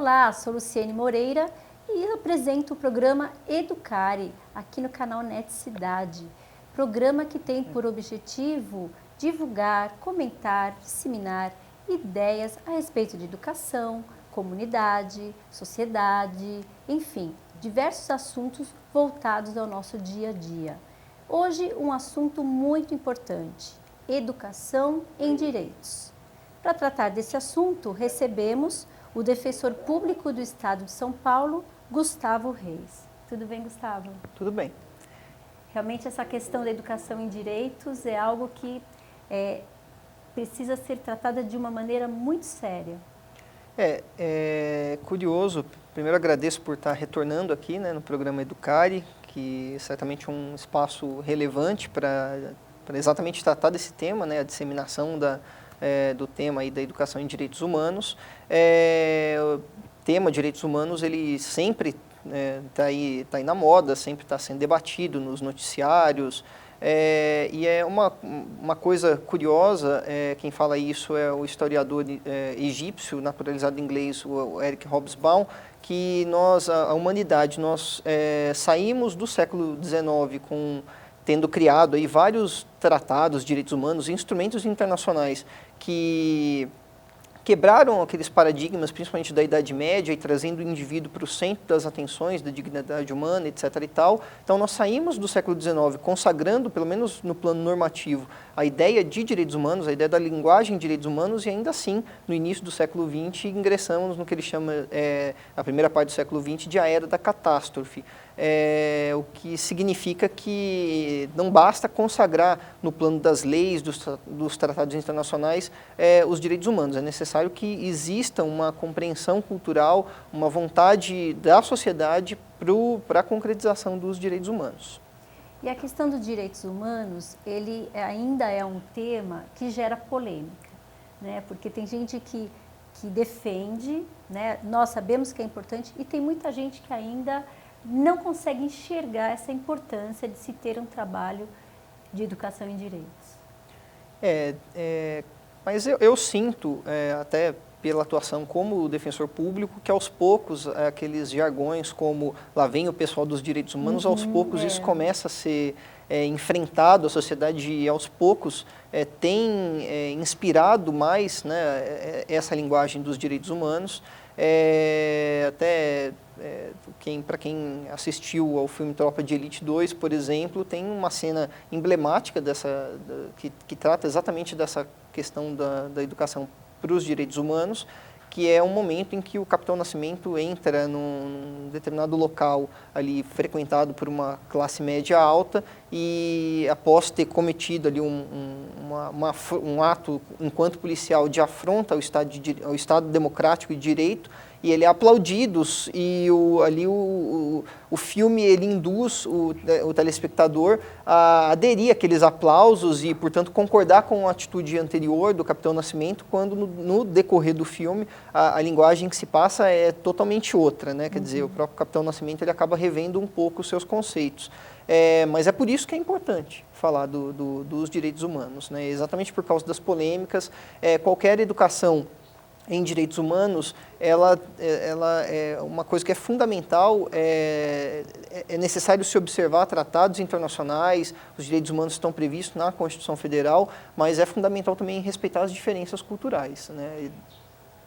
Olá, sou Luciene Moreira e apresento o programa Educare, aqui no canal NET Cidade. Programa que tem por objetivo divulgar, comentar, disseminar ideias a respeito de educação, comunidade, sociedade, enfim, diversos assuntos voltados ao nosso dia a dia. Hoje, um assunto muito importante: educação em direitos. Para tratar desse assunto, recebemos o defensor público do Estado de São Paulo, Gustavo Reis. Tudo bem, Gustavo? Tudo bem. Realmente essa questão da educação em direitos é algo que precisa ser tratada de uma maneira muito séria. É curioso, primeiro agradeço por estar retornando aqui, né, no programa Educare, que certamente é um espaço relevante para exatamente tratar desse tema, né, a disseminação do tema aí da educação em direitos humanos. O tema direitos humanos, ele sempre tá aí na moda, sempre está sendo debatido nos noticiários, e é uma coisa curiosa, quem fala isso é o historiador egípcio, naturalizado inglês, o Eric Hobsbawm, que a humanidade, nós saímos do século XIX tendo criado aí vários tratados de direitos humanos, instrumentos internacionais que quebraram aqueles paradigmas, principalmente da Idade Média, e trazendo o indivíduo para o centro das atenções, da dignidade humana, etc. e tal. Então, nós saímos do século XIX consagrando, pelo menos no plano normativo, a ideia de direitos humanos, a ideia da linguagem de direitos humanos, e ainda assim, no início do século XX, ingressamos no que ele chama, a primeira parte do século XX, de a era da catástrofe. O que significa que não basta consagrar no plano das leis, dos tratados internacionais, os direitos humanos. É necessário que exista uma compreensão cultural, uma vontade da sociedade para a concretização dos direitos humanos. E a questão dos direitos humanos, ele ainda é um tema que gera polêmica, né? Porque tem gente que defende, né? Nós sabemos que é importante, e tem muita gente que ainda não consegue enxergar essa importância de se ter um trabalho de educação em direitos. Mas eu sinto, até pela atuação como defensor público, que aos poucos aqueles jargões como lá vem o pessoal dos direitos humanos, aos poucos isso começa a ser enfrentado, a sociedade aos poucos tem inspirado mais, né, essa linguagem dos direitos humanos. Para quem assistiu ao filme Tropa de Elite 2, por exemplo, tem uma cena emblemática que trata exatamente dessa questão da educação para os direitos humanos, que é um momento em que o Capitão Nascimento entra num determinado local ali frequentado por uma classe média alta e, após ter cometido ali um ato enquanto policial de afronta ao Estado democrático e de direito, e ele é aplaudido, e o filme ele induz o telespectador a aderir àqueles aplausos e, portanto, concordar com a atitude anterior do Capitão Nascimento, quando no decorrer do filme a linguagem que se passa é totalmente outra, né? Quer dizer, o próprio Capitão Nascimento ele acaba revendo um pouco os seus conceitos. Mas é por isso que é importante falar dos direitos humanos, né? Exatamente por causa das polêmicas. Qualquer educação em direitos humanos, ela é uma coisa que é fundamental, é necessário se observar tratados internacionais, os direitos humanos estão previstos na Constituição Federal, mas é fundamental também respeitar as diferenças culturais, né?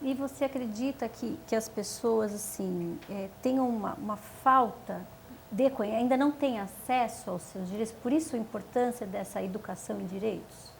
E você acredita que as pessoas assim, tenham uma falta ainda não têm acesso aos seus direitos, por isso a importância dessa educação em direitos?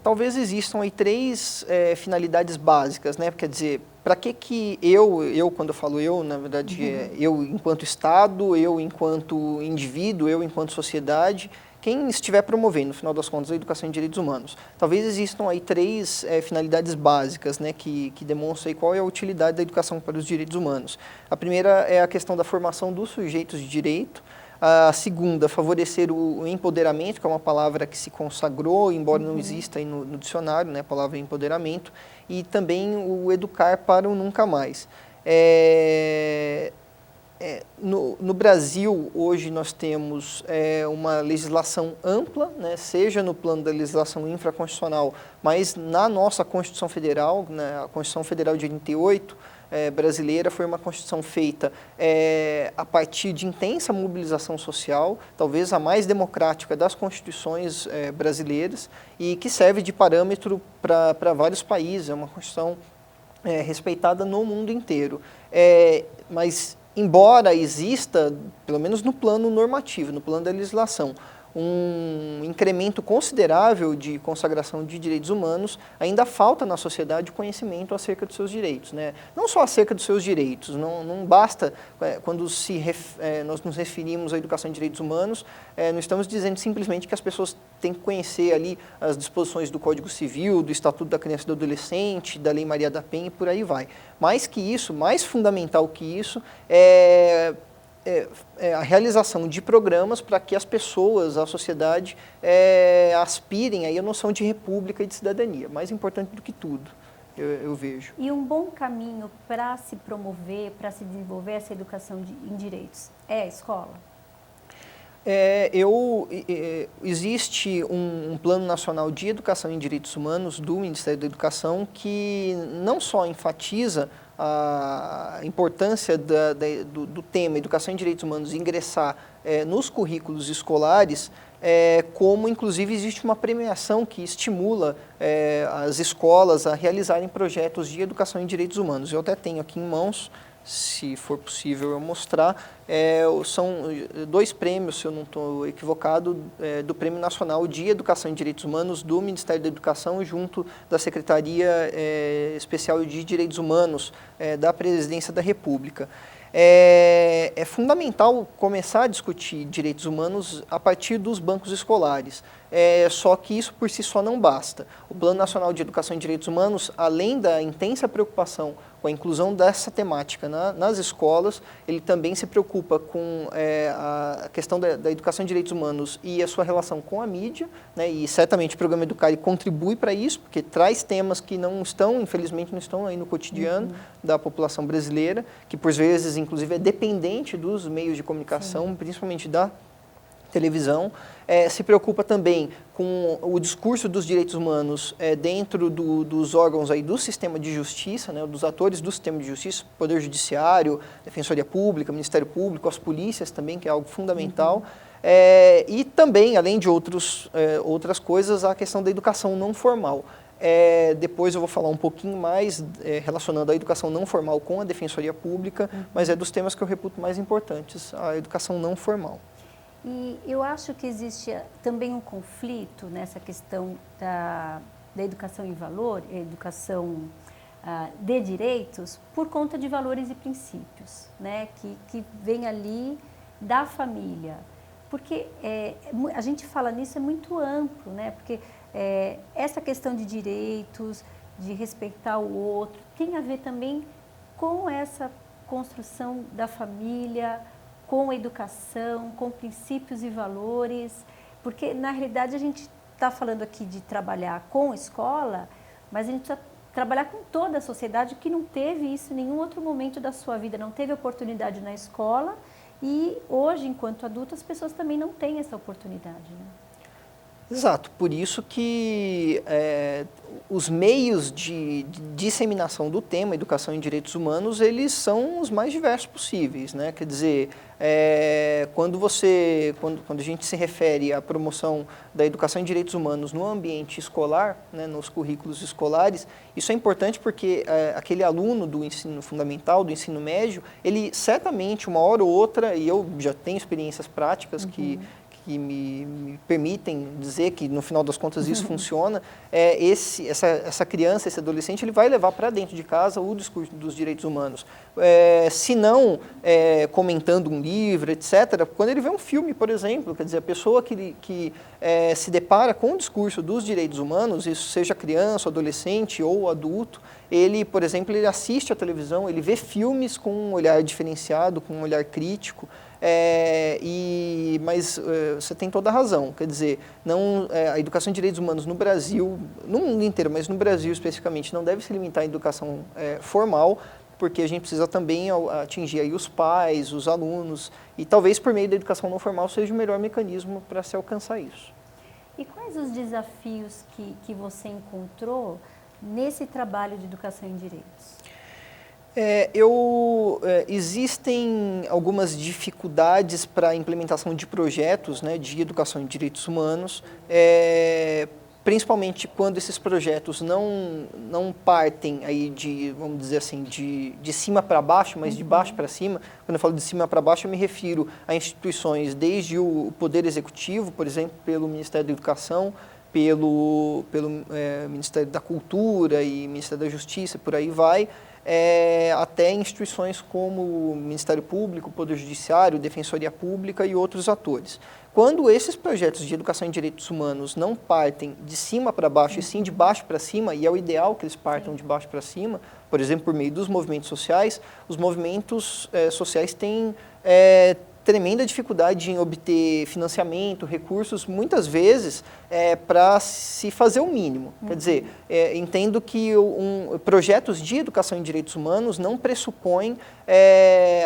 Talvez existam aí três finalidades básicas, né? Quer dizer, para que eu, quando eu falo eu, na verdade, eu enquanto Estado, eu enquanto indivíduo, eu enquanto sociedade, quem estiver promovendo, no final das contas, a educação em direitos humanos. Talvez existam aí três finalidades básicas, né, que demonstram aí qual é a utilidade da educação para os direitos humanos. A primeira é a questão da formação dos sujeitos de direito. A segunda, favorecer o empoderamento, que é uma palavra que se consagrou, embora não exista aí no dicionário, né, a palavra empoderamento, e também o educar para o nunca mais. no Brasil, hoje nós temos uma legislação ampla, né, seja no plano da legislação infraconstitucional, mas na nossa Constituição Federal, né, a Constituição Federal de 88, brasileira, foi uma Constituição feita a partir de intensa mobilização social, talvez a mais democrática das constituições brasileiras, e que serve de parâmetro para vários países. É uma Constituição respeitada no mundo inteiro. Mas, embora exista, pelo menos no plano normativo, no plano da legislação, um incremento considerável de consagração de direitos humanos, ainda falta na sociedade conhecimento acerca dos seus direitos, né? Não só acerca dos seus direitos, não basta, quando nós nos referimos à educação de direitos humanos, não estamos dizendo simplesmente que as pessoas têm que conhecer ali as disposições do Código Civil, do Estatuto da Criança e do Adolescente, da Lei Maria da Penha e por aí vai. Mais que isso, mais fundamental que isso, a realização de programas para que as pessoas, a sociedade, aspirem aí a noção de república e de cidadania. Mais importante do que tudo, eu vejo. E um bom caminho para se promover, para se desenvolver essa educação em direitos é a escola? Existe um Plano Nacional de Educação em Direitos Humanos do Ministério da Educação que não só enfatiza a importância do tema Educação em Direitos Humanos ingressar nos currículos escolares, como inclusive existe uma premiação que estimula as escolas a realizarem projetos de educação em direitos humanos. Eu até tenho aqui em mãos, se for possível eu mostrar, são 2 prêmios, se eu não estou equivocado, do Prêmio Nacional de Educação em Direitos Humanos do Ministério da Educação junto da Secretaria Especial de Direitos Humanos da Presidência da República. É fundamental começar a discutir direitos humanos a partir dos bancos escolares, só que isso por si só não basta. O Plano Nacional de Educação em Direitos Humanos, além da intensa preocupação com a inclusão dessa temática nas escolas, ele também se preocupa com a questão da educação em direitos humanos e a sua relação com a mídia, né, e certamente o Programa Educare contribui para isso, porque traz temas que não estão, infelizmente, não estão aí no cotidiano da população brasileira, que por vezes, inclusive, é dependente dos meios de comunicação, principalmente da televisão. Se preocupa também com o discurso dos direitos humanos dentro dos órgãos aí do sistema de justiça, né, dos atores do sistema de justiça, Poder Judiciário, Defensoria Pública, Ministério Público, as polícias também, que é algo fundamental. E também, além de outras coisas, a questão da educação não formal. Depois eu vou falar um pouquinho mais relacionando a educação não formal com a Defensoria Pública, mas é dos temas que eu reputo mais importantes, a educação não formal. E eu acho que existe também um conflito nessa questão da educação em valor, educação de direitos, por conta de valores e princípios, né, que vem ali da família. Porque a gente fala nisso, é muito amplo, né, porque essa questão de direitos, de respeitar o outro, tem a ver também com essa construção da família, com a educação, com princípios e valores, porque na realidade a gente está falando aqui de trabalhar com escola, mas a gente precisa trabalhar com toda a sociedade que não teve isso em nenhum outro momento da sua vida, não teve oportunidade na escola e hoje, enquanto adulto, as pessoas também não têm essa oportunidade, né? Exato, por isso que os meios de disseminação do tema educação em direitos humanos, eles são os mais diversos possíveis, né? Quer dizer, quando a gente se refere à promoção da educação em direitos humanos no ambiente escolar, né, nos currículos escolares, isso é importante porque aquele aluno do ensino fundamental, do ensino médio, ele certamente, uma hora ou outra, e eu já tenho experiências práticas que me permitem dizer que, no final das contas, isso funciona, essa criança, esse adolescente, ele vai levar para dentro de casa o discurso dos direitos humanos. Se não comentando um livro, etc., quando ele vê um filme, por exemplo, quer dizer, a pessoa que se depara com o discurso dos direitos humanos, isso seja criança, adolescente ou adulto, ele, por exemplo, ele assiste à televisão, ele vê filmes com um olhar diferenciado, com um olhar crítico, mas você tem toda a razão, quer dizer, a educação de direitos humanos no Brasil, no mundo inteiro, mas no Brasil especificamente, não deve se limitar à educação formal, porque a gente precisa também atingir aí os pais, os alunos, e talvez por meio da educação não formal seja o melhor mecanismo para se alcançar isso. E quais os desafios que você encontrou nesse trabalho de educação em direitos? Existem algumas dificuldades para a implementação de projetos, né, de educação em direitos humanos, principalmente quando esses projetos não partem aí de, vamos dizer assim, de cima para baixo, mas de baixo para cima. Quando eu falo de cima para baixo, eu me refiro a instituições desde o Poder Executivo, por exemplo, pelo Ministério da Educação, pelo Ministério da Cultura e Ministério da Justiça, por aí vai, até instituições como o Ministério Público, o Poder Judiciário, Defensoria Pública e outros atores. Quando esses projetos de educação em direitos humanos não partem de cima para baixo, e sim de baixo para cima, e é o ideal que eles partam de baixo para cima, por exemplo, por meio dos movimentos sociais, os movimentos sociais têm tremenda dificuldade em obter financiamento, recursos, muitas vezes para se fazer o mínimo. Quer dizer, entendo que projetos de educação em direitos humanos não pressupõem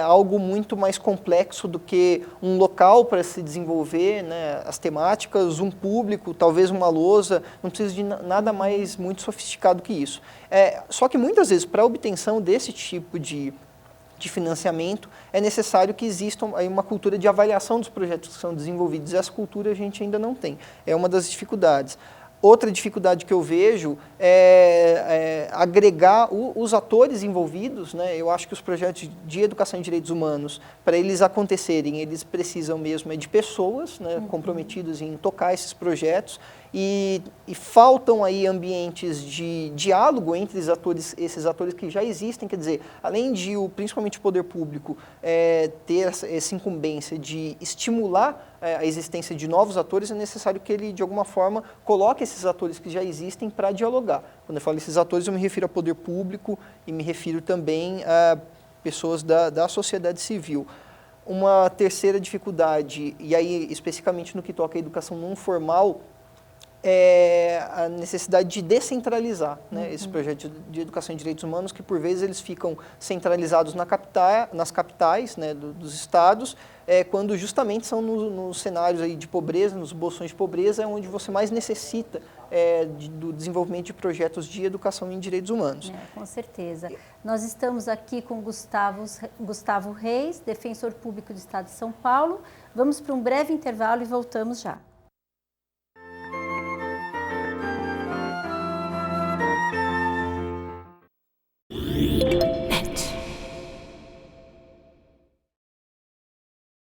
algo muito mais complexo do que um local para se desenvolver, né, as temáticas, um público, talvez uma lousa, não precisa de nada mais muito sofisticado que isso. Só que muitas vezes, para a obtenção desse tipo de financiamento, é necessário que exista aí uma cultura de avaliação dos projetos que são desenvolvidos. E essa cultura a gente ainda não tem. É uma das dificuldades. Outra dificuldade que eu vejo é agregar os atores envolvidos, né? Eu acho que os projetos de educação em direitos humanos, para eles acontecerem, eles precisam mesmo de pessoas, né, comprometidas em tocar esses projetos, e faltam aí ambientes de diálogo entre esses atores que já existem. Quer dizer, além de principalmente o poder público ter essa incumbência de estimular a existência de novos atores, é necessário que ele, de alguma forma, coloque esses atores que já existem para dialogar. Quando eu falo esses atores, eu me refiro ao poder público e me refiro também a pessoas da sociedade civil. Uma terceira dificuldade, e aí especificamente no que toca à educação não formal, é a necessidade de descentralizar, né, esses projetos de educação em direitos humanos, que por vezes eles ficam centralizados nas capitais, né, dos estados, quando justamente são nos cenários aí de pobreza, nos bolsões de pobreza, é onde você mais necessita do desenvolvimento de projetos de educação em direitos humanos. Com certeza. Nós estamos aqui com Gustavo Reis, defensor público do Estado de São Paulo. Vamos para um breve intervalo e voltamos já.